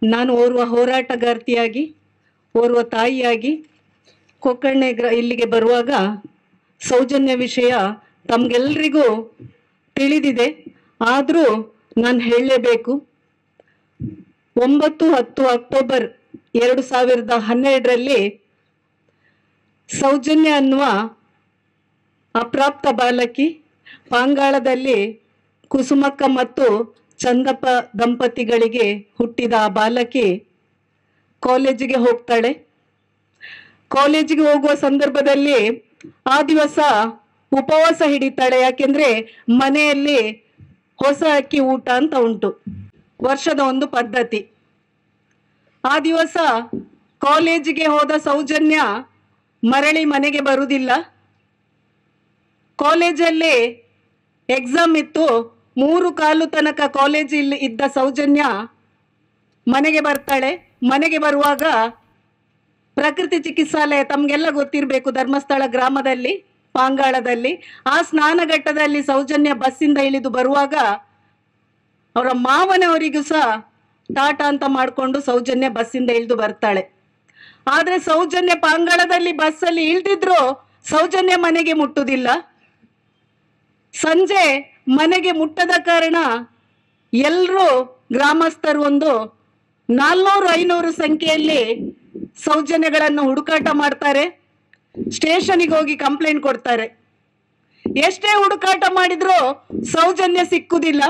ನಾನು ಓರ್ವ ಹೋರಾಟಗಾರ್ತಿಯಾಗಿ, ಓರ್ವ ತಾಯಿಯಾಗಿ ಕೊಕ್ಕರ್ಣೆ ಇಲ್ಲಿಗೆ ಬರುವಾಗ ಸೌಜನ್ಯ ವಿಷಯ ತಮಗೆಲ್ಲರಿಗೂ ತಿಳಿದಿದೆ. ಆದರೂ ನಾನು ಹೇಳಲೇಬೇಕು. 9-10 ಅಕ್ಟೋಬರ್ 2012ರಲ್ಲಿ ಸೌಜನ್ಯ ಅನ್ನುವ ಅಪ್ರಾಪ್ತ ಬಾಲಕಿ ಪಾಂಗಾಳದಲ್ಲಿ ಕುಸುಮಕ್ಕ ಮತ್ತು ಚಂದಪ್ಪ ದಂಪತಿಗಳಿಗೆ ಹುಟ್ಟಿದ ಆ ಬಾಲಕಿ ಕಾಲೇಜಿಗೆ ಹೋಗ್ತಾಳೆ. ಕಾಲೇಜಿಗೆ ಹೋಗುವ ಸಂದರ್ಭದಲ್ಲಿ ಆ ದಿವಸ ಉಪವಾಸ ಹಿಡಿತಾಳೆ. ಯಾಕೆಂದ್ರೆ ಮನೆಯಲ್ಲಿ ಹೊಸ ಅಕ್ಕಿ ಊಟ ಅಂತ ಉಂಟು, ವರ್ಷದ ಒಂದು ಪದ್ಧತಿ. ಆ ದಿವಸ ಕಾಲೇಜಿಗೆ ಹೋದ ಸೌಜನ್ಯ ಮರಳಿ ಮನೆಗೆ ಬರುವುದಿಲ್ಲ. ಕಾಲೇಜಲ್ಲಿ ಎಕ್ಸಾಮ್ ಇತ್ತು. 3:15 ತನಕ ಕಾಲೇಜಲ್ಲಿ ಇದ್ದ ಸೌಜನ್ಯ ಮನೆಗೆ ಬರ್ತಾಳೆ. ಮನೆಗೆ ಬರುವಾಗ ಪ್ರಕೃತಿ ಚಿಕಿತ್ಸಾಲಯ ತಮಗೆಲ್ಲ ಗೊತ್ತಿರಬೇಕು, ಧರ್ಮಸ್ಥಳ ಗ್ರಾಮದಲ್ಲಿ ಪಾಂಗಾಳದಲ್ಲಿ. ಆ ಸ್ನಾನಘಟ್ಟದಲ್ಲಿ ಸೌಜನ್ಯ ಬಸ್ಸಿಂದ ಇಳಿದು ಬರುವಾಗ ಅವರ ಮಾವನವರಿಗೂ ಸಹ ಟಾಟಾ ಅಂತ ಮಾಡಿಕೊಂಡು ಸೌಜನ್ಯ ಬಸ್ಸಿಂದ ಇಳಿದು ಬರ್ತಾಳೆ. ಆದರೆ ಸೌಜನ್ಯ ಪಾಂಗಾಳದಲ್ಲಿ ಬಸ್ಸಲ್ಲಿ ಇಳ್ದಿದ್ರು ಸೌಜನ್ಯ ಮನೆಗೆ ಮುಟ್ಟುವುದಿಲ್ಲ. ಸಂಜೆ ಮನೆಗೆ ಮುಟ್ಟದ ಕಾರಣ ಎಲ್ಲರೂ ಗ್ರಾಮಸ್ಥರು ಒಂದು 400-500 ಸಂಖ್ಯೆಯಲ್ಲಿ ಸೌಜನ್ಯಗಳನ್ನು ಹುಡುಕಾಟ ಮಾಡ್ತಾರೆ. ಸ್ಟೇಷನ್ಗೆ ಹೋಗಿ ಕಂಪ್ಲೇಂಟ್ ಕೊಡ್ತಾರೆ. ಎಷ್ಟೇ ಹುಡುಕಾಟ ಮಾಡಿದ್ರು ಸೌಜನ್ಯ ಸಿಕ್ಕುವುದಿಲ್ಲ.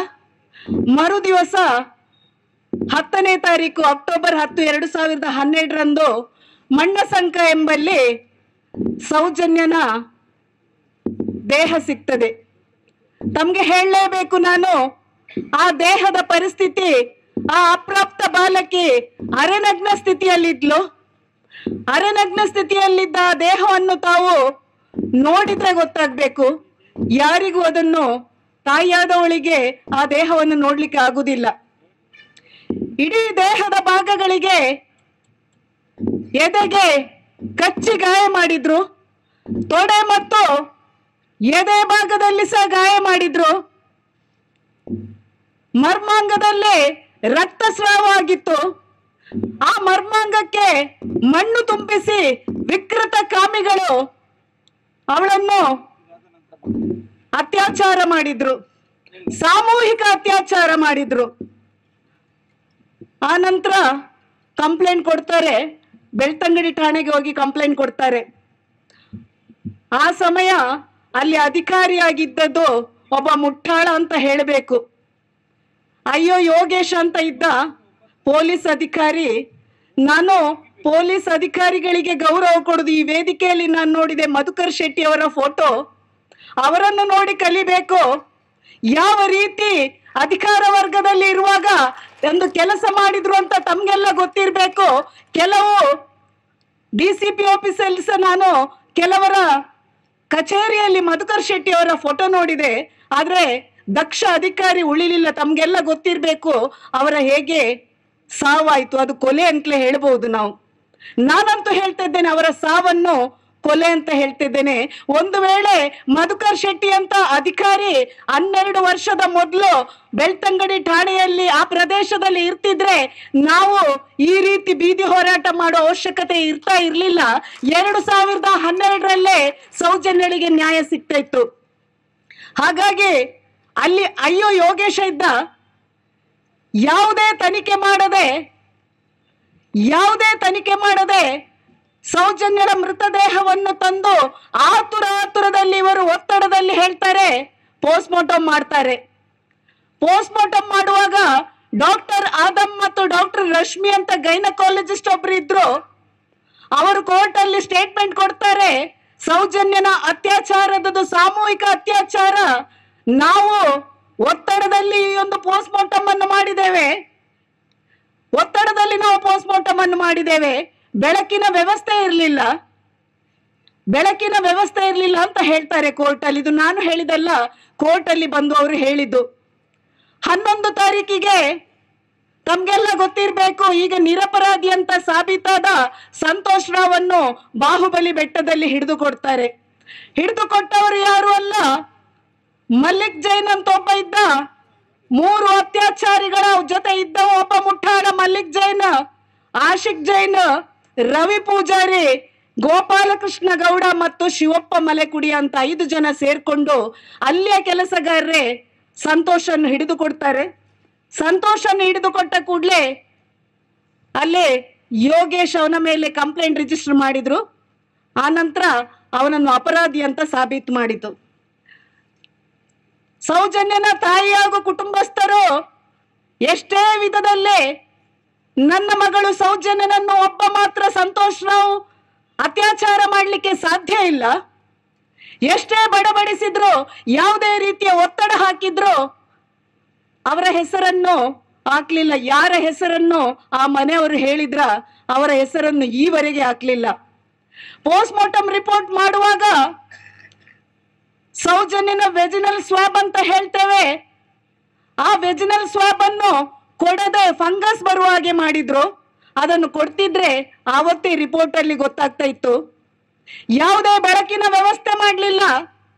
ಮರು ದಿವಸ 10ನೇ ತಾರೀಕು ಅಕ್ಟೋಬರ್ 10, 2012ರಂದು ಮಣ್ಣಸಂಕ ಎಂಬಲ್ಲಿ ಸೌಜನ್ಯನ ದೇಹ ಸಿಗ್ತದೆ. ತಮ್ಗೆ ಹೇಳಲೇಬೇಕು ನಾನು, ಆ ದೇಹದ ಪರಿಸ್ಥಿತಿ, ಆ ಅಪ್ರಾಪ್ತ ಬಾಲಕಿ ಅರೆನಗ್ನ ಸ್ಥಿತಿಯಲ್ಲಿದ್ಲು. ಅರೆನಗ್ನ ಸ್ಥಿತಿಯಲ್ಲಿದ್ದ ಆ ದೇಹವನ್ನು ತಾವು ನೋಡಿದ್ರೆ ಗೊತ್ತಾಗ್ಬೇಕು. ಯಾರಿಗೂ ಅದನ್ನು, ತಾಯಿಯಾದವಳಿಗೆ ಆ ದೇಹವನ್ನು ನೋಡ್ಲಿಕ್ಕೆ ಆಗುದಿಲ್ಲ. ಇಡೀ ದೇಹದ ಭಾಗಗಳಿಗೆ, ಎದೆಗೆ ಕಚ್ಚಿ ಗಾಯ ಮಾಡಿದ್ರು, ತೊಡೆ ಮತ್ತು ಎದೆ ಭಾಗದಲ್ಲಿ ಸಹ ಗಾಯ ಮಾಡಿದ್ರು. ಮರ್ಮಾಂಗದಲ್ಲಿ ರಕ್ತಸ್ರಾವ ಆಗಿತ್ತು. ಆ ಮರ್ಮಾಂಗಕ್ಕೆ ಮಣ್ಣು ತುಂಬಿಸಿ ವಿಕೃತ ಕಾಮಿಗಳು ಅವಳನ್ನು ಅತ್ಯಾಚಾರ ಮಾಡಿದ್ರು, ಸಾಮೂಹಿಕ ಅತ್ಯಾಚಾರ ಮಾಡಿದ್ರು. ಆ ನಂತರ ಕಂಪ್ಲೇಂಟ್ ಕೊಡ್ತಾರೆ. ಬೆಳ್ತಂಗಡಿ ಠಾಣೆಗೆ ಹೋಗಿ ಕಂಪ್ಲೇಂಟ್ ಕೊಡ್ತಾರೆ. ಆ ಸಮಯ ಅಲ್ಲಿ ಅಧಿಕಾರಿಯಾಗಿದ್ದದ್ದು ಒಬ್ಬ ಮುಟ್ಟಾಳ ಅಂತ ಹೇಳಬೇಕು. ಅಯ್ಯೋ ಯೋಗೇಶ್ ಅಂತ ಇದ್ದ ಪೊಲೀಸ್ ಅಧಿಕಾರಿ. ನಾನು ಪೊಲೀಸ್ ಅಧಿಕಾರಿಗಳಿಗೆ ಗೌರವ ಕೊಡುದು ಈ ವೇದಿಕೆಯಲ್ಲಿ ನಾನು ನೋಡಿದೆ ಮಧುಕರ್ ಶೆಟ್ಟಿ ಅವರ ಫೋಟೋ. ಅವರನ್ನು ನೋಡಿ ಕಲಿಬೇಕು. ಯಾವ ರೀತಿ ಅಧಿಕಾರ ವರ್ಗದಲ್ಲಿ ಇರುವಾಗ ಒಂದು ಕೆಲಸ ಮಾಡಿದ್ರು ಅಂತ ತಮ್ಗೆಲ್ಲ ಗೊತ್ತಿರಬೇಕು. ಕೆಲವು DCP ಆಫೀಸಲ್ಲಿ ಸಹ ನಾನು ಕೆಲವರ ಕಚೇರಿಯಲ್ಲಿ ಮಧುಕರ್ ಶೆಟ್ಟಿ ಅವರ ಫೋಟೋ ನೋಡಿದೆ. ಆದ್ರೆ ದಕ್ಷ ಅಧಿಕಾರಿ ಉಳಿಲಿಲ್ಲ. ತಮ್ಗೆಲ್ಲ ಗೊತ್ತಿರಬೇಕು ಅವರ ಹೇಗೆ ಸಾವಾಯ್ತು. ಅದು ಕೊಲೆ ಅಂತಲೇ ಹೇಳ್ಬಹುದು ನಾವು. ನಾನಂತೂ ಹೇಳ್ತಾ ಇದ್ದೇನೆ ಅವರ ಸಾವನ್ನು ಕೊಲೆ ಅಂತ ಹೇಳ್ತಿದ್ದೇನೆ. ಒಂದು ವೇಳೆ ಮಧುಕರ್ ಶೆಟ್ಟಿ ಅಂತ ಅಧಿಕಾರಿ 12 ವರ್ಷದ ಮೊದಲು ಬೆಳ್ತಂಗಡಿ ಠಾಣೆಯಲ್ಲಿ ಆ ಪ್ರದೇಶದಲ್ಲಿ ಇರ್ತಿದ್ರೆ ನಾವು ಈ ರೀತಿ ಬೀದಿ ಹೋರಾಟ ಮಾಡೋ ಅವಶ್ಯಕತೆ ಇರ್ಲಿಲ್ಲ. 2012ರಲ್ಲೇ ಸೌಜನ್ಯಳಿಗೆ ನ್ಯಾಯ ಸಿಗ್ತಾ ಇತ್ತು. ಹಾಗಾಗಿ ಅಲ್ಲಿ ಅಯ್ಯೋ ಯೋಗೇಶ ಇದ್ದ. ಯಾವುದೇ ತನಿಖೆ ಮಾಡದೆ ಸೌಜನ್ಯರ ಮೃತದೇಹವನ್ನು ತಂದು ಆತುರದಲ್ಲಿ ಇವರು ಒತ್ತಡದಲ್ಲಿ ಹೇಳ್ತಾರೆ ಪೋಸ್ಟ್ ಮಾರ್ಟಮ್ ಮಾಡ್ತಾರೆ. ಪೋಸ್ಟ್ ಮಾರ್ಟಮ್ ಮಾಡುವಾಗ ಡಾಕ್ಟರ್ ಆದಮ್ ಮತ್ತು ಡಾಕ್ಟರ್ ರಶ್ಮಿ ಅಂತ ಗೈನಕಾಲಜಿಸ್ಟ್ ಒಬ್ರು ಇದ್ರು. ಅವರು ಕೋರ್ಟ್ ಅಲ್ಲಿ ಸ್ಟೇಟ್ಮೆಂಟ್ ಕೊಡ್ತಾರೆ, ಸೌಜನ್ಯನ ಅತ್ಯಾಚಾರದ್ದು ಸಾಮೂಹಿಕ ಅತ್ಯಾಚಾರ. ನಾವು ಒತ್ತಡದಲ್ಲಿ ಈ ಒಂದು ಪೋಸ್ಟ್ ಮಾರ್ಟಮ್ ಅನ್ನು ಮಾಡಿದ್ದೇವೆ. ಬೆಳಕಿನ ವ್ಯವಸ್ಥೆ ಇರಲಿಲ್ಲ ಅಂತ ಹೇಳ್ತಾರೆ ಕೋರ್ಟ್ ಅಲ್ಲಿ. ಇದು ನಾನು ಹೇಳಿದಲ್ಲ, ಕೋರ್ಟ್ ಅಲ್ಲಿ ಬಂದು ಅವರು ಹೇಳಿದ್ದು. 11 ತಾರೀಕಿಗೆ ತಮ್ಗೆಲ್ಲ ಗೊತ್ತಿರಬೇಕು, ಈಗ ನಿರಪರಾಧಿ ಅಂತ ಸಾಬೀತಾದ ಸಂತೋಷ್ ರಾವನ್ನು ಬಾಹುಬಲಿ ಬೆಟ್ಟದಲ್ಲಿ ಹಿಡಿದುಕೊಡ್ತಾರೆ. ಹಿಡಿದುಕೊಟ್ಟವರು ಯಾರು ಅಲ್ಲ, ಮಲ್ಲಿಕ್ ಜೈನ್ ಅಂತ ಒಬ್ಬ ಇದ್ದ. 3 ಅತ್ಯಾಚಾರಿಗಳ ಜೊತೆ ಇದ್ದ ಒಬ್ಬ ಮುಠಾಳ ಮಲ್ಲಿಕ್ ಜೈನ್, ಆಶಿಕ್ ಜೈನ್, ರವಿ ಪೂಜಾರಿ, ಗೋಪಾಲಕೃಷ್ಣ ಗೌಡ ಮತ್ತು ಶಿವಪ್ಪ ಮಲೆಕುಡಿ ಅಂತ 5 ಜನ ಸೇರ್ಕೊಂಡು ಅಲ್ಲಿಯ ಕೆಲಸಗಾರರೇ ಸಂತೋಷನ್ನು ಹಿಡಿದುಕೊಡ್ತಾರೆ. ಸಂತೋಷನ್ನು ಹಿಡಿದುಕೊಟ್ಟ ಕೂಡಲೇ ಅಲ್ಲೇ ಯೋಗೇಶ್ ಅವನ ಮೇಲೆ ಕಂಪ್ಲೇಂಟ್ ರಿಜಿಸ್ಟರ್ ಮಾಡಿದ್ರು. ಆ ನಂತರ ಅವನನ್ನು ಅಪರಾಧಿ ಅಂತ ಸಾಬೀತು ಮಾಡಿತು. ಸೌಜನ್ಯನ ತಾಯಿ ಹಾಗೂ ಕುಟುಂಬಸ್ಥರು ಎಷ್ಟೇ ವಿಧದಲ್ಲೇ ನನ್ನ ಮಗಳು ಸೌಜನ್ಯನನ್ನು ಒಬ್ಬ ಮಾತ್ರ ಸಂತೋಷ್ ರಾವ್ ಅತ್ಯಾಚಾರ ಮಾಡಲಿಕ್ಕೆ ಸಾಧ್ಯ ಇಲ್ಲ, ಎಷ್ಟೇ ಬಡಬಡಿಸಿದ್ರು, ಯಾವುದೇ ರೀತಿಯ ಒತ್ತಡ ಹಾಕಿದ್ರು ಅವರ ಹೆಸರನ್ನು ಹಾಕ್ಲಿಲ್ಲ. ಯಾರ ಹೆಸರನ್ನು ಆ ಮನೆಯವರು ಹೇಳಿದ್ರ ಅವರ ಹೆಸರನ್ನು ಈವರೆಗೆ ಹಾಕ್ಲಿಲ್ಲ. ಪೋಸ್ಟ್ ಮಾರ್ಟಮ್ ರಿಪೋರ್ಟ್ ಮಾಡುವಾಗ ಸೌಜನ್ಯನ ವೆಜಿನಲ್ ಸ್ವಾಬ್ ಅಂತ ಹೇಳ್ತೇವೆ, ಆ ವೆಜಿನಲ್ ಸ್ವಾಬ್ ಅನ್ನು ಕೊಡದೆ ಫಂಗಸ್ ಬರುವ ಹಾಗೆ ಮಾಡಿದ್ರು. ಅದನ್ನು ಕೊಡ್ತಿದ್ರೆ ಆವತ್ತೇ ರಿಪೋರ್ಟ್ ಅಲ್ಲಿ ಗೊತ್ತಾಗ್ತಾ ಇತ್ತು. ಯಾವುದೇ ಬೆಳಕಿನ ವ್ಯವಸ್ಥೆ ಮಾಡಲಿಲ್ಲ.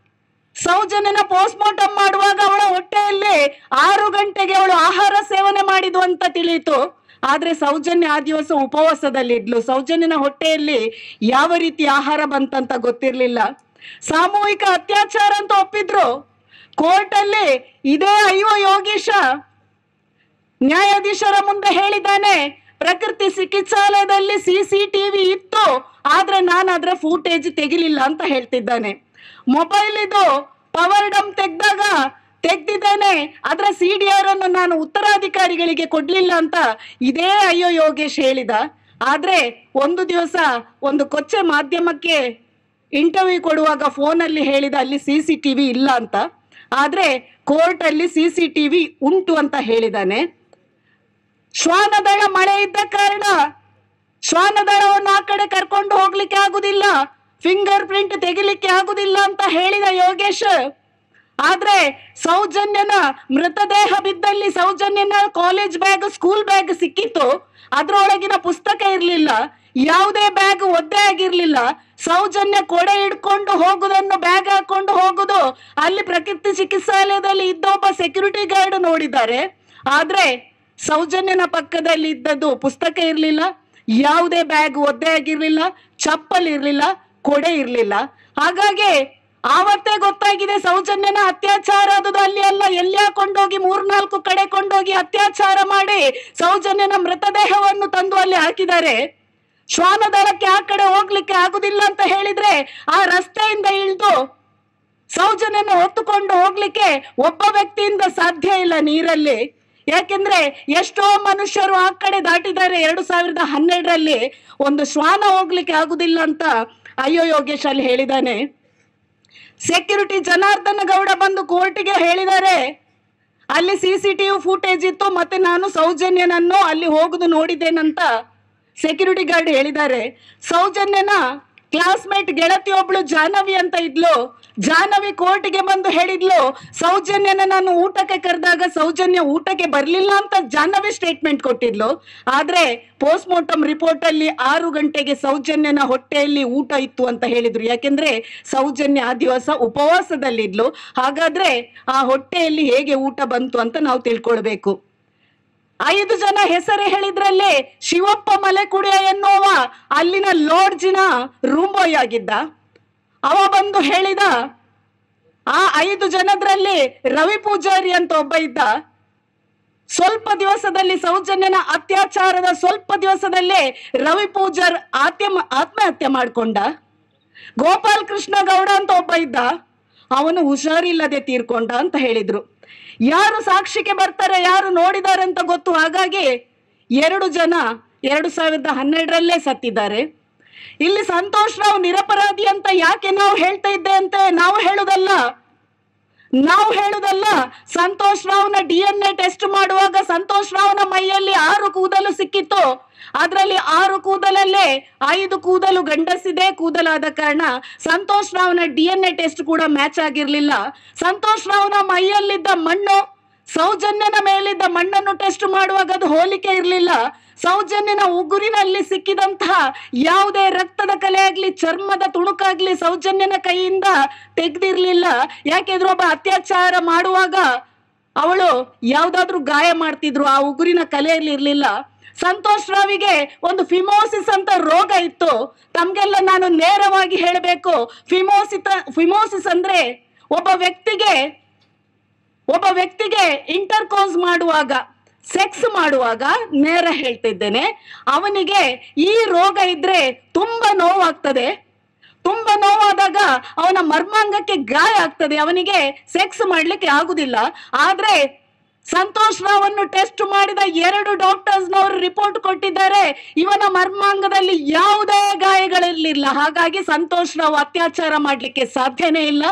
ಸೌಜನ್ಯನ ಪೋಸ್ಟ್ ಮಾರ್ಟಮ್ ಮಾಡುವಾಗ ಅವಳ ಹೊಟ್ಟೆಯಲ್ಲಿ 6 ಗಂಟೆಗೆ ಅವಳು ಆಹಾರ ಸೇವನೆ ಮಾಡಿದ್ವು ಅಂತ ತಿಳಿಯಿತು. ಆದ್ರೆ ಸೌಜನ್ಯ ಆ ದಿವಸ ಉಪವಾಸದಲ್ಲಿದ್ಲು. ಸೌಜನ್ಯನ ಹೊಟ್ಟೆಯಲ್ಲಿ ಯಾವ ರೀತಿ ಆಹಾರ ಬಂತಂತ ಗೊತ್ತಿರ್ಲಿಲ್ಲ. ಸಾಮೂಹಿಕ ಅತ್ಯಾಚಾರ ಅಂತ ಒಪ್ಪಿದ್ರು. ಕೋರ್ಟ್ ಅಲ್ಲಿ ಇದೇ ಯೋಗೀಶ ನ್ಯಾಯಾಧೀಶರ ಮುಂದೆ ಹೇಳಿದ್ದಾನೆ, ಪ್ರಕೃತಿ ಚಿಕಿತ್ಸಾಲಯದಲ್ಲಿ CCTV ಇತ್ತು, ಆದ್ರೆ ನಾನು ಅದರ ಫೂಟೇಜ್ ತೆಗಿಲಿಲ್ಲ ಅಂತ ಹೇಳ್ತಿದ್ದಾನೆ. ಮೊಬೈಲ್ ಇದು ಪವರ್ ಡಮ್ ತೆಗ್ದಿದ್ದೇನೆ, ಅದರ CDR ಅನ್ನು ನಾನು ಉತ್ತರಾಧಿಕಾರಿಗಳಿಗೆ ಕೊಡ್ಲಿಲ್ಲ ಅಂತ ಇದೇ ಯೋಗೇಶ್ ಹೇಳಿದ. ಆದ್ರೆ ಒಂದು ದಿವಸ ಒಂದು ಕೊಚ್ಚೆ ಮಾಧ್ಯಮಕ್ಕೆ ಇಂಟರ್ವ್ಯೂ ಕೊಡುವಾಗ ಫೋನಲ್ಲಿ ಹೇಳಿದ ಅಲ್ಲಿ CCTV ಇಲ್ಲ ಅಂತ. ಆದ್ರೆ ಕೋರ್ಟ್ ಅಲ್ಲಿ CCTV ಉಂಟು ಅಂತ ಹೇಳಿದಾನೆ. ಶ್ವಾನದಳ ಮಳೆ ಇದ್ದ ಕಾರಣ ಶ್ವಾನದಳವನ್ನು ಆ ಕಡೆ ಕರ್ಕೊಂಡು ಹೋಗ್ಲಿಕ್ಕೆ ಆಗುದಿಲ್ಲ, ಫಿಂಗರ್ ಪ್ರಿಂಟ್ ತೆಗಿಲಿಕ್ಕೆ ಆಗುದಿಲ್ಲ ಅಂತ ಹೇಳಿದ ಯೋಗೇಶ್. ಆದ್ರೆ ಸೌಜನ್ಯನ ಮೃತದೇಹ ಬಿದ್ದಲ್ಲಿ ಸೌಜನ್ಯನ ಕಾಲೇಜ್ ಬ್ಯಾಗ್, ಸ್ಕೂಲ್ ಬ್ಯಾಗ್ ಸಿಕ್ಕಿತ್ತು. ಅದ್ರೊಳಗಿನ ಪುಸ್ತಕ ಇರ್ಲಿಲ್ಲ, ಯಾವುದೇ ಬ್ಯಾಗ್ ಒದ್ದೆ ಆಗಿರ್ಲಿಲ್ಲ. ಸೌಜನ್ಯ ಕೊಡೆ ಹಿಡ್ಕೊಂಡು ಹೋಗುದನ್ನು, ಬ್ಯಾಗ್ ಹಾಕೊಂಡು ಹೋಗುದು ಅಲ್ಲಿ ಪ್ರಕೃತಿ ಚಿಕಿತ್ಸಾಲಯದಲ್ಲಿ ಇದ್ದ ಒಬ್ಬ ಸೆಕ್ಯೂರಿಟಿ ಗಾರ್ಡ್ ನೋಡಿದ್ದಾರೆ. ಆದ್ರೆ ಸೌಜನ್ಯನ ಪಕ್ಕದಲ್ಲಿ ಇದ್ದದ್ದು ಪುಸ್ತಕ ಇರ್ಲಿಲ್ಲ, ಯಾವುದೇ ಬ್ಯಾಗ್ ಒದ್ದೆ ಆಗಿರ್ಲಿಲ್ಲ, ಚಪ್ಪಲ್ ಇರ್ಲಿಲ್ಲ, ಕೊಡೆ ಇರ್ಲಿಲ್ಲ. ಹಾಗಾಗಿ ಆವತ್ತೇ ಗೊತ್ತಾಗಿದೆ ಸೌಜನ್ಯನ ಅತ್ಯಾಚಾರ ಆದುದು ಅಲ್ಲಿ ಅಲ್ಲ, ಎಲ್ಲಿ ಕೊಂಡೋಗಿ 3-4 ಕಡೆ ಕೊಂಡೋಗಿ ಅತ್ಯಾಚಾರ ಮಾಡಿ ಸೌಜನ್ಯನ ಮೃತದೇಹವನ್ನು ತಂದು ಅಲ್ಲಿ ಹಾಕಿದ್ದಾರೆ. ಶ್ವಾನದಳಕ್ಕೆ ಆ ಕಡೆ ಹೋಗ್ಲಿಕ್ಕೆ ಆಗುದಿಲ್ಲ ಅಂತ ಹೇಳಿದ್ರೆ ಆ ರಸ್ತೆಯಿಂದ ಇಳಿದು ಸೌಜನ್ಯನ ಹೊತ್ತುಕೊಂಡು ಹೋಗ್ಲಿಕ್ಕೆ ಒಬ್ಬ ವ್ಯಕ್ತಿಯಿಂದ ಸಾಧ್ಯ ಇಲ್ಲ ನೀರಲ್ಲಿ. ಯಾಕೆಂದ್ರೆ ಎಷ್ಟೋ ಮನುಷ್ಯರು ಆ ಕಡೆ ದಾಟಿದ್ದಾರೆ. 2012ರಲ್ಲಿ ಒಂದು ಶ್ವಾನ ಹೋಗ್ಲಿಕ್ಕೆ ಆಗುದಿಲ್ಲ ಅಂತ ಯೋಗೇಶ್ ಅಲ್ಲಿ ಹೇಳಿದಾನೆ. ಸೆಕ್ಯೂರಿಟಿ ಜನಾರ್ದನ ಗೌಡ ಬಂದು ಕೋರ್ಟಿಗೆ ಹೇಳಿದ್ದಾರೆ, ಅಲ್ಲಿ CCTV ಫೂಟೇಜ್ ಇತ್ತು, ಮತ್ತೆ ನಾನು ಸೌಜನ್ಯನನ್ನು ಅಲ್ಲಿ ಹೋಗುದು ನೋಡಿದ್ದೇನಂತ ಸೆಕ್ಯೂರಿಟಿ ಗಾರ್ಡ್ ಹೇಳಿದ್ದಾರೆ. ಸೌಜನ್ಯನ ಕ್ಲಾಸ್ಮೇಟ್ ಗೆಳತಿ ಒಬ್ಳು ಜಾಹ್ನವಿ ಅಂತ ಇದ್ಲು. ಜಾಹ್ನವಿ ಕೋರ್ಟ್ಗೆ ಬಂದು ಹೇಳಿದ್ಲು, ಸೌಜನ್ಯನ ನಾನು ಊಟಕ್ಕೆ ಕರೆದಾಗ ಸೌಜನ್ಯ ಊಟಕ್ಕೆ ಬರ್ಲಿಲ್ಲ ಅಂತ ಜಾಹ್ನವಿ ಸ್ಟೇಟ್ಮೆಂಟ್ ಕೊಟ್ಟಿದ್ಲು. ಆದ್ರೆ ಪೋಸ್ಟ್ ಮಾರ್ಟಮ್ ರಿಪೋರ್ಟ್ ಅಲ್ಲಿ 6 ಗಂಟೆಗೆ ಸೌಜನ್ಯನ ಹೊಟ್ಟೆಯಲ್ಲಿ ಊಟ ಇತ್ತು ಅಂತ ಹೇಳಿದ್ರು. ಯಾಕೆಂದ್ರೆ ಸೌಜನ್ಯ ಆ ದಿವಸ ಉಪವಾಸದಲ್ಲಿದ್ಲು. ಹಾಗಾದ್ರೆ ಆ ಹೊಟ್ಟೆಯಲ್ಲಿ ಹೇಗೆ ಊಟ ಬಂತು ಅಂತ ನಾವು ತಿಳ್ಕೊಳ್ಬೇಕು. 5 ಜನ ಹೆಸರು ಹೇಳಿದ್ರಲ್ಲಿ ಶಿವಪ್ಪ ಮಲೆಕುಡಿಯ ಎನ್ನುವ ಅಲ್ಲಿನ ಲಾಡ್ಜಿನ ರೂಮ್ ಬಾಯ್ ಆಗಿದ್ದ. ಅವ ಬಂದು ಹೇಳಿದ, ಆ 5 ಜನದ್ರಲ್ಲಿ ರವಿ ಪೂಜಾರಿ ಅಂತ ಒಬ್ಬ ಇದ್ದ. ಸ್ವಲ್ಪ ದಿವಸದಲ್ಲಿ ಸೌಜನ್ಯನ ಅತ್ಯಾಚಾರದ ಸ್ವಲ್ಪ ದಿವಸದಲ್ಲೇ ರವಿ ಪೂಜಾರ್ ಆತ್ಮಹತ್ಯೆ ಮಾಡ್ಕೊಂಡ. ಗೋಪಾಲ್ ಕೃಷ್ಣ ಗೌಡ ಅಂತ ಒಬ್ಬ ಇದ್ದ, ಅವನು ಹುಷಾರಿಲ್ಲದೆ ತೀರ್ಕೊಂಡ ಅಂತ ಹೇಳಿದ್ರು. ಯಾರು ಸಾಕ್ಷಿಗೆ ಬರ್ತಾರೆ, ಯಾರು ನೋಡಿದ್ದಾರೆ ಅಂತ ಗೊತ್ತು. ಹಾಗಾಗಿ 2 ಜನ 2012ರಲ್ಲೇ ಸತ್ತಿದ್ದಾರೆ. ಇಲ್ಲಿ ಸಂತೋಷ್ ರಾವ್ ನಿರಪರಾಧಿ ಅಂತ ಯಾಕೆ ನಾವು ಹೇಳ್ತಾ ಇದ್ದೆ ಅಂತ ನಾವು ಹೇಳುದಲ್ಲ. ಸಂತೋಷ್ ರಾವ್ನ DNA ಟೆಸ್ಟ್ ಮಾಡುವಾಗ ಸಂತೋಷ್ ರಾವ್ನ ಮೈಯಲ್ಲಿ 6 ಕೂದಲು ಸಿಕ್ಕಿತ್ತು. ಅದರಲ್ಲಿ 6 ಕೂದಲಲ್ಲೇ 5 ಕೂದಲು ಗಂಡಸಿದೆ ಕೂದಲಾದ ಕಾರಣ ಸಂತೋಷ್ ರಾವ್ನ DNA ಟೆಸ್ಟ್ ಕೂಡ ಮ್ಯಾಚ್ ಆಗಿರ್ಲಿಲ್ಲ. ಸಂತೋಷ್ ರಾವ್ನ ಮೈಯಲ್ಲಿದ್ದ ಮಣ್ಣು ಸೌಜನ್ಯನ ಮೇಲಿದ್ದ ಮಣ್ಣನ್ನು ಟೆಸ್ಟ್ ಮಾಡುವಾಗ ಅದು ಹೋಲಿಕೆ ಇರಲಿಲ್ಲ. ಸೌಜನ್ಯನ ಉಗುರಿನಲ್ಲಿ ಸಿಕ್ಕಿದಂತಹ ಯಾವುದೇ ರಕ್ತದ ಕಲೆ ಆಗ್ಲಿ, ಚರ್ಮದ ತುಣುಕಾಗ್ಲಿ ಸೌಜನ್ಯನ ಕೈಯಿಂದ ತೆಗೆದಿರ್ಲಿಲ್ಲ. ಯಾಕೆಂದ್ರೆ ಒಬ್ಬ ಅತ್ಯಾಚಾರ ಮಾಡುವಾಗ ಅವಳು ಯಾವ್ದಾದ್ರು ಗಾಯ ಮಾಡ್ತಿದ್ರು, ಆ ಉಗುರಿನ ಕಲೆಯಲ್ಲಿ ಇರ್ಲಿಲ್ಲ. ಸಂತೋಷ್ ರಾವಿಗೆ ಒಂದು ಫಿಮೋಸಿಸ್ ಅಂತ ರೋಗ ಇತ್ತು. ತಮ್ಗೆಲ್ಲ ನಾನು ನೇರವಾಗಿ ಹೇಳಬೇಕು, ಫಿಮೋಸಿಸ್ ಅಂದ್ರೆ ಒಬ್ಬ ವ್ಯಕ್ತಿಗೆ ಇಂಟರ್ಕೋರ್ಸ್ ಮಾಡುವಾಗ, ಸೆಕ್ಸ್ ಮಾಡುವಾಗ, ನೇರ ಹೇಳ್ತಿದ್ದೇನೆ, ಅವನಿಗೆ ಈ ರೋಗ ಇದ್ರೆ ತುಂಬಾ ನೋವಾಗ್ತದೆ. ತುಂಬಾ ನೋವಾದಾಗ ಅವನ ಮರ್ಮಾಂಗಕ್ಕೆ ಗಾಯ ಆಗ್ತದೆ, ಅವನಿಗೆ ಸೆಕ್ಸ್ ಮಾಡ್ಲಿಕ್ಕೆ ಆಗುದಿಲ್ಲ. ಆದ್ರೆ ಸಂತೋಷ್ ರಾವನ್ನು ಟೆಸ್ಟ್ ಮಾಡಿದ 2 ಡಾಕ್ಟರ್ಸ್ನವರು ರಿಪೋರ್ಟ್ ಕೊಟ್ಟಿದ್ದಾರೆ, ಇವನ ಮರ್ಮಾಂಗದಲ್ಲಿ ಯಾವುದೇ ಗಾಯಗಳಿರ್ಲಿಲ್ಲ. ಹಾಗಾಗಿ ಸಂತೋಷ್ ರಾವ್ ಅತ್ಯಾಚಾರ ಮಾಡ್ಲಿಕ್ಕೆ ಸಾಧ್ಯನೇ ಇಲ್ಲ,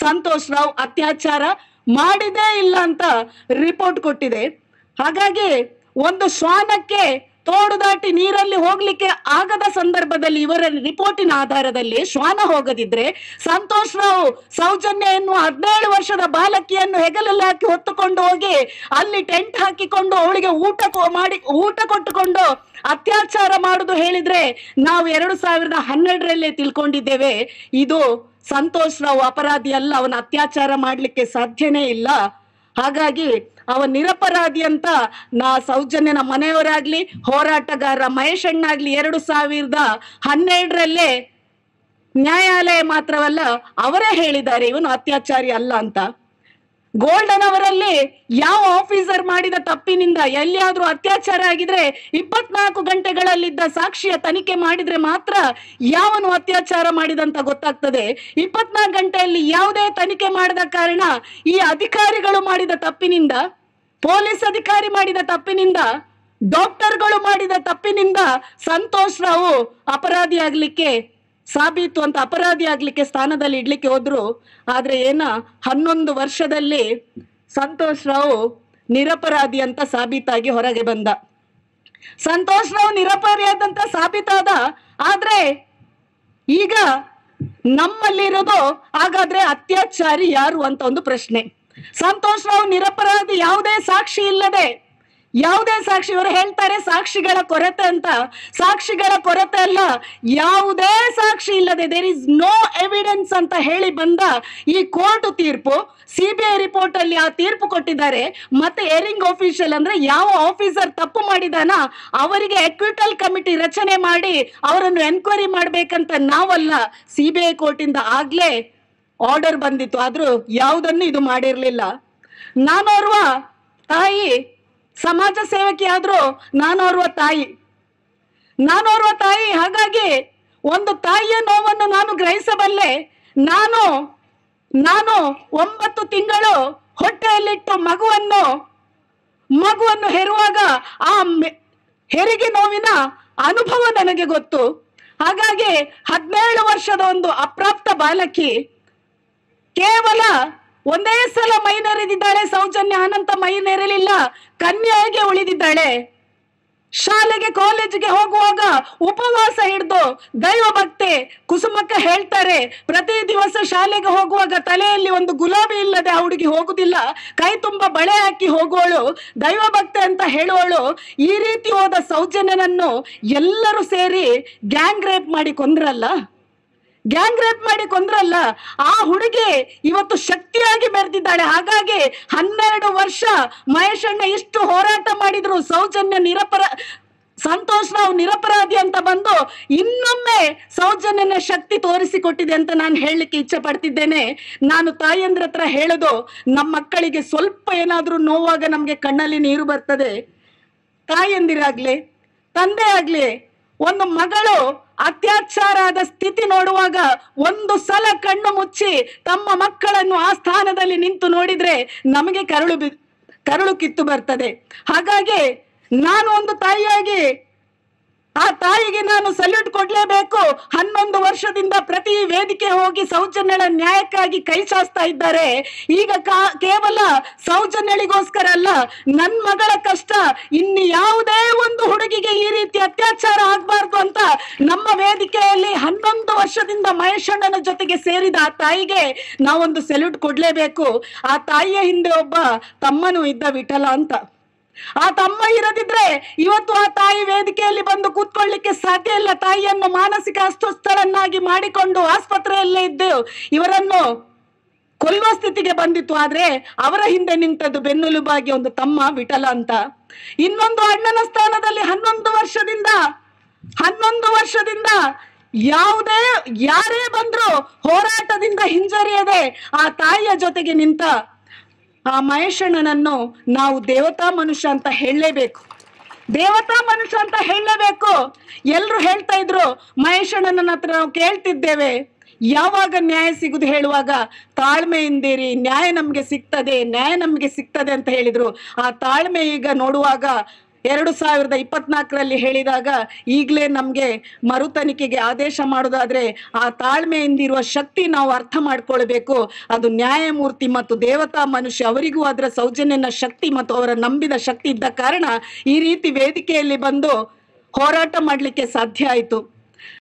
ಸಂತೋಷ್ ರಾವ್ ಅತ್ಯಾಚಾರ ಮಾಡಿದೇ ಇಲ್ಲ ಅಂತ ರಿಪೋರ್ಟ್ ಕೊಟ್ಟಿದೆ. ಹಾಗಾಗಿ ಒಂದು ಶ್ವಾನಕ್ಕೆ ತೋಡು ದಾಟಿ ನೀರಲ್ಲಿ ಹೋಗ್ಲಿಕ್ಕೆ ಆಗದ ಸಂದರ್ಭದಲ್ಲಿ ಇವರ ರಿಪೋರ್ಟಿನ ಆಧಾರದಲ್ಲಿ ಶ್ವಾನ ಹೋಗದಿದ್ರೆ ಸಂತೋಷ್ ರಾವ್ ಸೌಜನ್ಯ ಎನ್ನುವ 17 ವರ್ಷದ ಬಾಲಕಿಯನ್ನು ಹೆಗಲಲ್ಲಿ ಹಾಕಿ ಹೊತ್ತುಕೊಂಡು ಹೋಗಿ ಅಲ್ಲಿ ಟೆಂಟ್ ಹಾಕಿಕೊಂಡು ಅವಳಿಗೆ ಊಟ ಕೊಟ್ಟುಕೊಂಡು ಅತ್ಯಾಚಾರ ಮಾಡುದು ಹೇಳಿದ್ರೆ ನಾವು 2012ರಲ್ಲೇ ತಿಳ್ಕೊಂಡಿದ್ದೇವೆ ಇದು ಸಂತೋಷ್ ರಾವ್ ಅಪರಾಧಿ ಅಲ್ಲ, ಅವನ ಅತ್ಯಾಚಾರ ಮಾಡ್ಲಿಕ್ಕೆ ಸಾಧ್ಯನೇ ಇಲ್ಲ. ಹಾಗಾಗಿ ಅವ ನಿರಪರಾಧಿ ಅಂತ ಸೌಜನ್ಯನ ಮನೆಯವರಾಗ್ಲಿ ಹೋರಾಟಗಾರ ಮಹೇಶ್ ಅಣ್ಣಾಗ್ಲಿ 2012ರಲ್ಲೇ ನ್ಯಾಯಾಲಯ ಮಾತ್ರವಲ್ಲ ಅವರೇ ಹೇಳಿದ್ದಾರೆ ಇವನು ಅತ್ಯಾಚಾರಿ ಅಲ್ಲ ಅಂತ. ಗೋಲ್ಡನ್ ಅವರಲ್ಲಿ ಯಾವ ಆಫೀಸರ್ ಮಾಡಿದ ತಪ್ಪಿನಿಂದ ಎಲ್ಲಿಯಾದ್ರೂ ಅತ್ಯಾಚಾರ ಆಗಿದ್ರೆ 24 ಗಂಟೆಗಳಲ್ಲಿದ್ದ ಸಾಕ್ಷಿಯ ತನಿಖೆ ಮಾಡಿದ್ರೆ ಮಾತ್ರ ಯಾವನು ಅತ್ಯಾಚಾರ ಮಾಡಿದಂತ ಗೊತ್ತಾಗ್ತದೆ. 24 ಗಂಟೆಯಲ್ಲಿ ಯಾವುದೇ ತನಿಖೆ ಮಾಡದ ಕಾರಣ ಈ ಅಧಿಕಾರಿಗಳು ಮಾಡಿದ ತಪ್ಪಿನಿಂದ, ಪೊಲೀಸ್ ಅಧಿಕಾರಿ ಮಾಡಿದ ತಪ್ಪಿನಿಂದ, ಡಾಕ್ಟರ್ಗಳು ಮಾಡಿದ ತಪ್ಪಿನಿಂದ ಸಂತೋಷ್ ರಾವ್ ಅಪರಾಧಿ ಆಗ್ಲಿಕ್ಕೆ ಸಾಬೀತು ಅಂತ ಅಪರಾಧಿ ಆಗ್ಲಿಕ್ಕೆ ಸ್ಥಾನದಲ್ಲಿ ಇಡ್ಲಿಕ್ಕೆ ಹೋದ್ರು. ಆದ್ರೆ 11 ವರ್ಷದಲ್ಲಿ ಸಂತೋಷ್ ರಾವ್ ನಿರಪರಾಧಿ ಅಂತ ಸಾಬೀತಾಗಿ ಹೊರಗೆ ಬಂದ. ಸಂತೋಷ್ ರಾವ್ ನಿರಪರಾಧಿ ಅಂತ ಸಾಬೀತಾದ. ಆದ್ರೆ ಈಗ ನಮ್ಮಲ್ಲಿರೋದು ಹಾಗಾದ್ರೆ ಅತ್ಯಾಚಾರಿ ಯಾರು ಅಂತ ಒಂದು ಪ್ರಶ್ನೆ. ಸಂತೋಷ್ ರಾವ್ ನಿರಪರಾಧಿ, ಯಾವುದೇ ಸಾಕ್ಷಿ ಇಲ್ಲದೆ, ಯಾವುದೇ ಸಾಕ್ಷಿ, ಇವರು ಹೇಳ್ತಾರೆ ಸಾಕ್ಷಿಗಳ ಕೊರತೆ ಅಂತ. ಸಾಕ್ಷಿಗಳ ಕೊರತೆ ಅಲ್ಲ, ಯಾವುದೇ ಸಾಕ್ಷಿ ಇಲ್ಲದೆ, ದೇರ್ ಇಸ್ ನೋ ಎವಿಡೆನ್ಸ್ ಅಂತ ಹೇಳಿ ಬಂದ ಈ ಕೋರ್ಟ್ ತೀರ್ಪು, ಸಿಬಿಐ ರಿಪೋರ್ಟ್ ಅಲ್ಲಿ ಆ ತೀರ್ಪು ಕೊಟ್ಟಿದ್ದಾರೆ. ಮತ್ತೆ ಏರಿಂಗ್ ಆಫೀಷಿಯಲ್ ಅಂದ್ರೆ ಯಾವ ಆಫೀಸರ್ ತಪ್ಪು ಮಾಡಿದಾನ ಅವರಿಗೆ ಎಕ್ವಿಟಲ್ ಕಮಿಟಿ ರಚನೆ ಮಾಡಿ ಅವರನ್ನು ಎನ್ಕ್ವೈರಿ ಮಾಡ್ಬೇಕಂತ ನಾವಲ್ಲ, ಸಿಬಿಐ ಕೋರ್ಟ್ ಇಂದ ಆಗ್ಲೇ ಆರ್ಡರ್ ಬಂದಿತ್ತು. ಆದ್ರೂ ಯಾವುದನ್ನು ಇದು ಮಾಡಿರ್ಲಿಲ್ಲ. ನಾನೋರ್ವ ತಾಯಿ, ಸಮಾಜ ಸೇವಕಿ ಆದ್ರೂ ನಾನೋರ್ವ ತಾಯಿ. ಹಾಗಾಗಿ ಒಂದು ತಾಯಿಯ ನೋವನ್ನು ನಾನು ಗ್ರಹಿಸಬಲ್ಲೆ. ನಾನು 9 ತಿಂಗಳು ಹೊಟ್ಟೆಯಲ್ಲಿಟ್ಟು ಮಗುವನ್ನು ಹೆರುವಾಗ ಆ ಹೆರಿಗೆ ನೋವಿನ ಅನುಭವ ನನಗೆ ಗೊತ್ತು. ಹಾಗಾಗಿ 17 ವರ್ಷದ ಒಂದು ಅಪ್ರಾಪ್ತ ಬಾಲಕಿ ಕೇವಲ ಒಂದೇ ಸಲ ಮೈ ನೆರೆದಿದ್ದಾಳೆ. ಸೌಜನ್ಯ ಅನಂತ ಮೈ ನೆರಲಿಲ್ಲ, ಕನ್ಯೆಯಾಗಿ ಉಳಿದಿದ್ದಾಳೆ. ಶಾಲೆಗೆ ಕಾಲೇಜಿಗೆ ಹೋಗುವಾಗ ಉಪವಾಸ ಹಿಡಿದು ದೈವ ಭಕ್ತೆ ಕುಸುಮಕ್ಕ ಹೇಳ್ತಾರೆ, ಪ್ರತಿ ದಿವಸ ಶಾಲೆಗೆ ಹೋಗುವಾಗ ತಲೆಯಲ್ಲಿ ಒಂದು ಗುಲಾಬಿ ಇಲ್ಲದೆ ಆ ಹುಡುಗಿ ಹೋಗುದಿಲ್ಲ, ಕೈ ತುಂಬ ಬಳೆ ಹಾಕಿ ಹೋಗುವಳು, ದೈವ ಭಕ್ತೆ ಅಂತ ಹೇಳುವಳು. ಈ ರೀತಿ ಹೋದ ಸೌಜನ್ಯನನ್ನು ಎಲ್ಲರೂ ಸೇರಿ ಗ್ಯಾಂಗ್ ರೇಪ್ ಮಾಡಿ ಕೊಂದ್ರಲ್ಲ. ಆ ಹುಡುಗಿ ಇವತ್ತು ಶಕ್ತಿಯಾಗಿ ಬೆರೆದಿದ್ದಾಳೆ. ಹಾಗಾಗಿ 12 ವರ್ಷ ಮಹೇಶ್ ಅಣ್ಣ ಇಷ್ಟು ಹೋರಾಟ ಮಾಡಿದ್ರು ಸಂತೋಷ್ ರಾವ್ ನಿರಪರಾಧಿ ಅಂತ ಬಂದು ಇನ್ನೊಮ್ಮೆ ಸೌಜನ್ಯನ ಶಕ್ತಿ ತೋರಿಸಿಕೊಟ್ಟಿದೆ ಅಂತ ನಾನು ಹೇಳಲಿಕ್ಕೆ ಇಚ್ಛೆ ಪಡ್ತಿದ್ದೇನೆ. ನಾನು ತಾಯಂದ್ರ ಹತ್ರ ಹೇಳೋದು, ನಮ್ಮ ಮಕ್ಕಳಿಗೆ ಸ್ವಲ್ಪ ಏನಾದ್ರೂ ನೋವಾಗ ನಮ್ಗೆ ಕಣ್ಣಲ್ಲಿ ನೀರು ಬರ್ತದೆ. ತಾಯಂದಿರಾಗ್ಲಿ ತಂದೆ ಆಗ್ಲಿ ಒಂದು ಮಗಳು ಅತ್ಯಾಚಾರ ಆದ ಸ್ಥಿತಿ ನೋಡುವಾಗ ಒಂದು ಸಲ ಕಣ್ಣು ಮುಚ್ಚಿ ತಮ್ಮ ಮಕ್ಕಳನ್ನು ಆ ಸ್ಥಾನದಲ್ಲಿ ನಿಂತು ನೋಡಿದ್ರೆ ನಮಗೆ ಕರುಳು ಕಿತ್ತು ಬರ್ತದೆ. ಹಾಗಾಗಿ ನಾನು ಒಂದು ತಾಯಿಯಾಗಿ ಆ ತಾಯಿಗೆ ನಾನು ಸಲ್ಯೂಟ್ ಕೊಡ್ಲೇಬೇಕು. 11 ವರ್ಷದಿಂದ ಪ್ರತಿ ವೇದಿಕೆ ಹೋಗಿ ಸೌಜನ್ಯಳ ನ್ಯಾಯಕ್ಕಾಗಿ ಕೈ ಚಾಸ್ತಾ ಇದ್ದಾರೆ. ಈಗ ಕೇವಲ ಸೌಜನ್ಯಳಿಗೋಸ್ಕರ ಅಲ್ಲ, ನನ್ ಮಗಳ ಕಷ್ಟ ಇನ್ನು ಯಾವುದೇ ಒಂದು ಹುಡುಗಿಗೆ ಈ ರೀತಿ ಅತ್ಯಾಚಾರ ಆಗ್ಬಾರ್ದು ಅಂತ ನಮ್ಮ ವೇದಿಕೆಯಲ್ಲಿ 11 ವರ್ಷದಿಂದ ಮಹೇಶಣ್ಣನ ಜೊತೆಗೆ ಸೇರಿದ ಆ ತಾಯಿಗೆ ನಾವೊಂದು ಸಲ್ಯೂಟ್ ಕೊಡ್ಲೇಬೇಕು. ಆ ತಾಯಿಯ ಹಿಂದೆ ಒಬ್ಬ ತಮ್ಮನೂ ಇದ್ದ, ವಿಠಲ ಅಂತ. ಆ ತಮ್ಮ ಇರದಿದ್ರೆ ಇವತ್ತು ಆ ತಾಯಿ ವೇದಿಕೆಯಲ್ಲಿ ಬಂದು ಕೂತ್ಕೊಳ್ಳಿಕ್ಕೆ ಸಾಧ್ಯ ಇಲ್ಲ. ತಾಯಿಯನ್ನು ಮಾನಸಿಕ ಅಸ್ವಸ್ಥಳನ್ನಾಗಿ ಮಾಡಿಕೊಂಡು ಆಸ್ಪತ್ರೆಯಲ್ಲೇ ಇದ್ದು ಇವರನ್ನು ಕೊಲ್ಲುವ ಸ್ಥಿತಿಗೆ ಬಂದಿತ್ತು. ಆದ್ರೆ ಅವರ ಹಿಂದೆ ನಿಂತದ್ದು ಬೆನ್ನೆಲುಬಾಗಿ ಒಂದು ತಮ್ಮ ವಿಠಲ ಅಂತ. ಇನ್ನೊಂದು ಅಣ್ಣನ ಸ್ಥಾನದಲ್ಲಿ 11 ವರ್ಷದಿಂದ ಯಾರೇ ಬಂದ್ರು ಹೋರಾಟದಿಂದ ಹಿಂಜರಿಯದೆ ಆ ತಾಯಿಯ ಜೊತೆಗೆ ನಿಂತ ಆ ಮಹೇಶಣ್ಣನನ್ನು ನಾವು ದೇವತಾ ಮನುಷ್ಯ ಅಂತ ಹೇಳಲೇಬೇಕು. ಎಲ್ರು ಹೇಳ್ತಾ ಇದ್ರು, ಮಹೇಶಣ್ಣನ ಹತ್ರ ನಾವು ಕೇಳ್ತಿದ್ದೇವೆ, ಯಾವಾಗ ನ್ಯಾಯ ಸಿಗುದು ಹೇಳುವಾಗ ತಾಳ್ಮೆಯಿಂದಿರಿ, ನ್ಯಾಯ ನಮ್ಗೆ ಸಿಗ್ತದೆ ಅಂತ ಹೇಳಿದ್ರು. ಆ ತಾಳ್ಮೆ ಈಗ ನೋಡುವಾಗ 2024ರಲ್ಲಿ ಹೇಳಿದಾಗ ಈಗಲೇ ನಮ್ಗೆ ಮರು ತನಿಖೆಗೆ ಆದೇಶ ಮಾಡೋದಾದ್ರೆ ಆ ತಾಳ್ಮೆಯಿಂದಿರುವ ಶಕ್ತಿ ನಾವು ಅರ್ಥ ಮಾಡ್ಕೊಳ್ಬೇಕು. ಅದು ನ್ಯಾಯಮೂರ್ತಿ ಮತ್ತು ದೇವತಾ ಮನುಷ್ಯ ಅವರಿಗೂ ಅದರ ಸೌಜನ್ಯನ ಶಕ್ತಿ ಮತ್ತು ಅವರ ನಂಬಿದ ಶಕ್ತಿ ಇದ್ದ ಕಾರಣ ಈ ರೀತಿ ವೇದಿಕೆಯಲ್ಲಿ ಬಂದು ಹೋರಾಟ ಮಾಡ್ಲಿಕ್ಕೆ ಸಾಧ್ಯ ಆಯ್ತು.